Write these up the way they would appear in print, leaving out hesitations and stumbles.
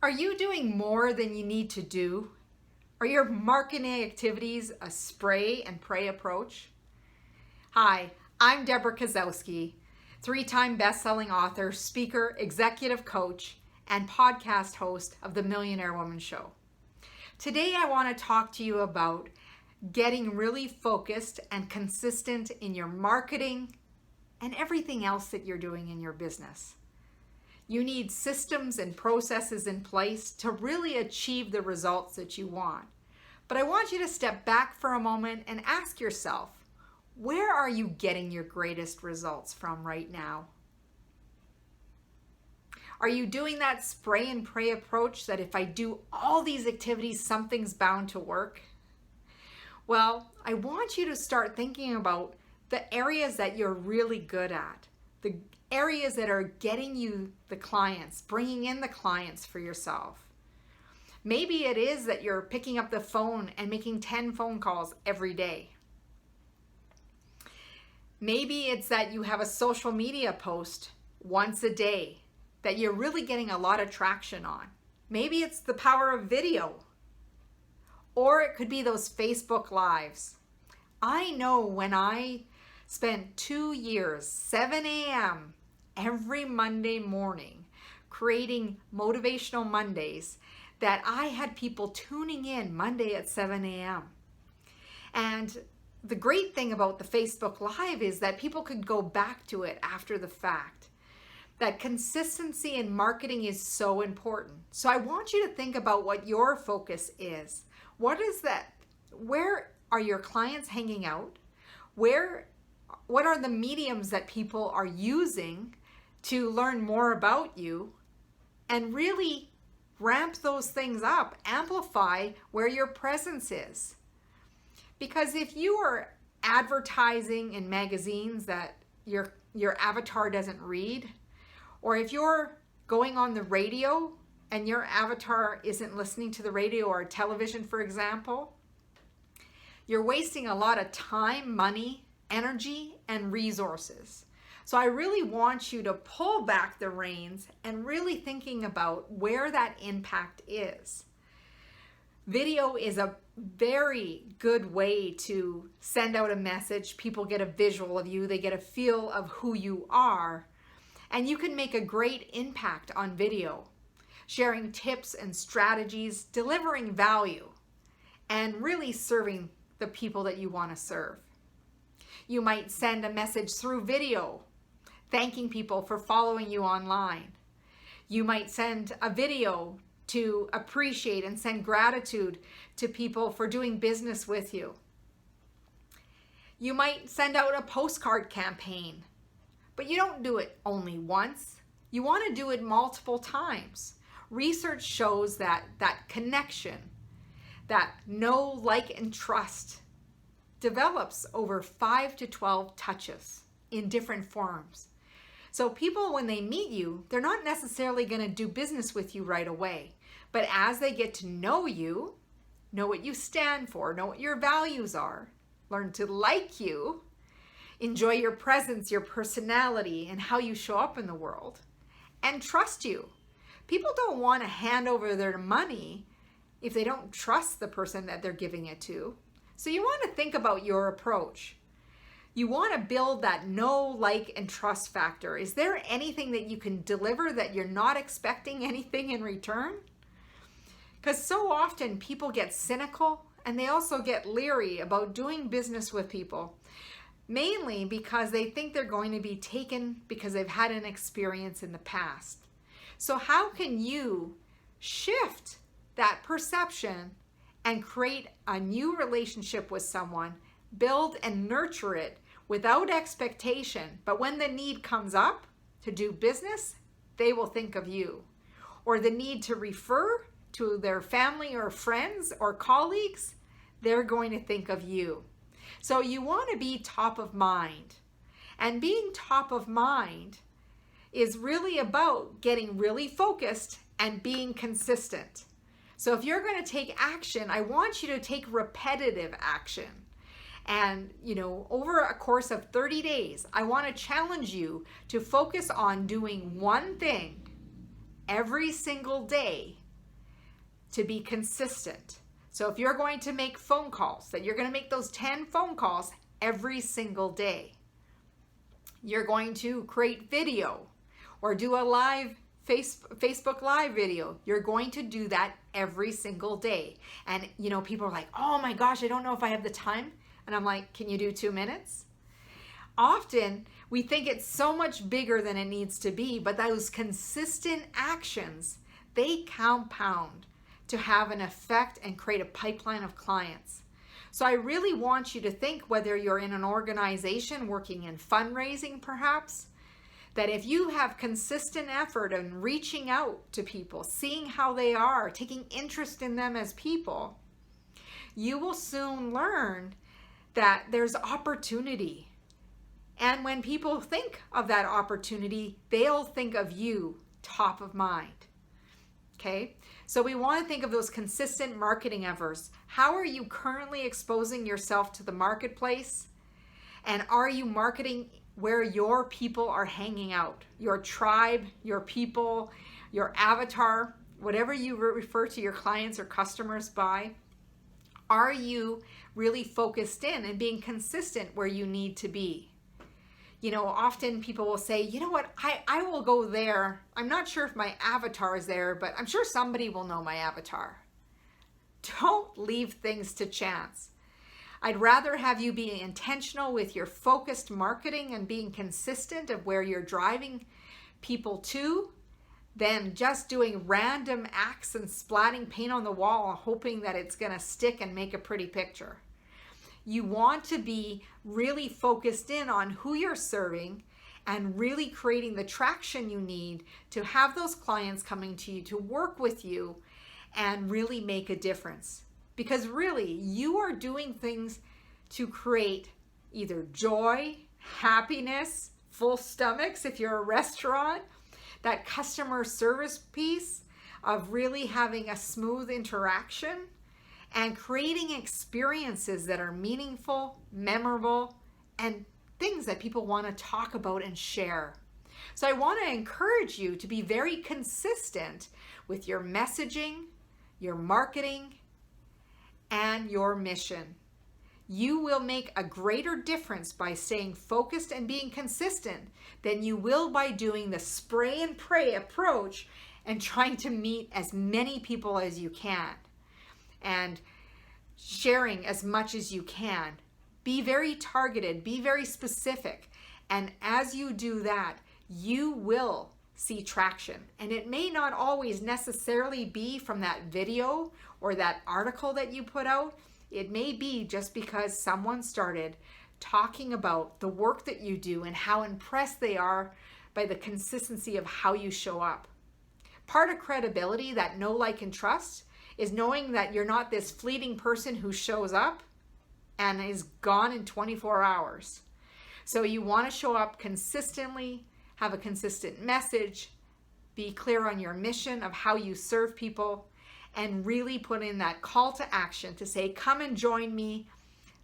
Are you doing more than you need to do? Are your marketing activities a spray and pray approach? Hi, I'm Debra Kasowski, three-time best-selling author, speaker, executive coach, and podcast host of The Millionaire Woman Show. Today I want to talk to you about getting really focused and consistent in your marketing and everything else that you're doing in your business. You need systems and processes in place to really achieve the results that you want. But I want you to step back for a moment and ask yourself, where are you getting your greatest results from right now? Are you doing that spray and pray approach that if I do all these activities, something's bound to work? Well, I want you to start thinking about the areas that you're really good at, the areas that are getting you the clients, bringing in the clients for yourself. Maybe it is that you're picking up the phone and making 10 phone calls every day. Maybe it's that you have a social media post once a day that you're really getting a lot of traction on. Maybe it's the power of video. Or it could be those Facebook Lives. I know when I spent 2 years, 7 a.m. every Monday morning, creating Motivational Mondays, that I had people tuning in Monday at 7 a.m. And the great thing about the Facebook Live is that people could go back to it after the fact. That consistency in marketing is so important. So I want you to think about what your focus is. What is that? Where are your clients hanging out? What are the mediums that people are using to learn more about you? And really ramp those things up, amplify where your presence is. Because if you are advertising in magazines that your avatar doesn't read, or if you're going on the radio and your avatar isn't listening to the radio or television, for example, you're wasting a lot of time, money, energy, and resources. So I really want you to pull back the reins and really thinking about where that impact is. Video is a very good way to send out a message. People get a visual of you, they get a feel of who you are, and you can make a great impact on video, sharing tips and strategies, delivering value, and really serving the people that you want to serve. You might send a message through video, thanking people for following you online. You might send a video to appreciate and send gratitude to people for doing business with you. You might send out a postcard campaign, but you don't do it only once. You want to do it multiple times. Research shows that connection, that know, like, and trust develops over 5 to 12 touches in different forms. So people, when they meet you, they're not necessarily going to do business with you right away. But as they get to know you, know what you stand for, know what your values are, learn to like you, enjoy your presence, your personality, and how you show up in the world, and trust you. People don't want to hand over their money if they don't trust the person that they're giving it to. So you want to think about your approach. You want to build that know, like, and trust factor. Is there anything that you can deliver that you're not expecting anything in return? Because so often people get cynical and they also get leery about doing business with people, mainly because they think they're going to be taken because they've had an experience in the past. So how can you shift that perception and create a new relationship with someone, build and nurture it without expectation, but when the need comes up to do business, they will think of you. Or the need to refer to their family or friends or colleagues, they're going to think of you. So you want to be top of mind. And being top of mind is really about getting really focused and being consistent. So if you're going to take action, I want you to take repetitive action. And, over a course of 30 days, I want to challenge you to focus on doing one thing every single day to be consistent. So if you're going to make phone calls, that you're going to make those 10 phone calls every single day. You're going to create video or do a live Facebook Live video. You're going to do that every single day. And you know, people are like, oh my gosh, I don't know if I have the time. And I'm like, can you do 2 minutes? Often we think it's so much bigger than it needs to be, but those consistent actions, they compound to have an effect and create a pipeline of clients. So I really want you to think, whether you're in an organization working in fundraising perhaps, that if you have consistent effort in reaching out to people, seeing how they are, taking interest in them as people, you will soon learn that there's opportunity. And when people think of that opportunity, they'll think of you top of mind. Okay, so we want to think of those consistent marketing efforts. How are you currently exposing yourself to the marketplace? And are you marketing where your people are hanging out? Your tribe, your people, your avatar, whatever you refer to your clients or customers by. Are you really focused in and being consistent where you need to be? You know, often people will say, you know what, I will go there. I'm not sure if my avatar is there, but I'm sure somebody will know my avatar. Don't leave things to chance. I'd rather have you be intentional with your focused marketing and being consistent of where you're driving people to than just doing random acts and splatting paint on the wall, hoping that it's going to stick and make a pretty picture. You want to be really focused in on who you're serving and really creating the traction you need to have those clients coming to you to work with you and really make a difference. Because really, you are doing things to create either joy, happiness, full stomachs if you're a restaurant, that customer service piece of really having a smooth interaction and creating experiences that are meaningful, memorable, and things that people want to talk about and share. So I want to encourage you to be very consistent with your messaging, your marketing, and your mission. You will make a greater difference by staying focused and being consistent than you will by doing the spray and pray approach and trying to meet as many people as you can and sharing as much as you can. Be very targeted, be very specific, and as you do that, you will see traction. And it may not always necessarily be from that video or that article that you put out. It may be just because someone started talking about the work that you do and how impressed they are by the consistency of how you show up. Part of credibility, that know, like, and trust, is knowing that you're not this fleeting person who shows up and is gone in 24 hours. So you want to show up consistently, have a consistent message, be clear on your mission of how you serve people, and really put in that call to action to say, come and join me,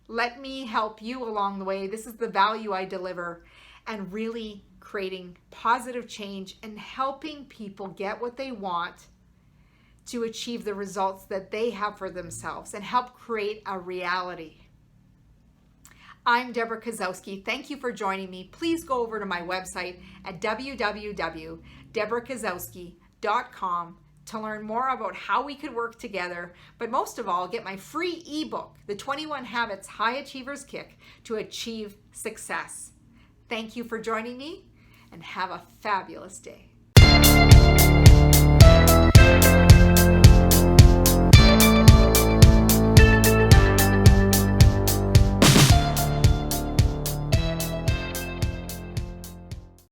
let me help you along the way, this is the value I deliver, and really creating positive change and helping people get what they want to achieve the results that they have for themselves and help create a reality. I'm Debra Kasowski. Thank you for joining me. Please go over to my website at www.debrakasowski.com to learn more about how we could work together, but most of all, get my free ebook, The 21 Habits High Achievers Kick to Achieve Success. Thank you for joining me and have a fabulous day.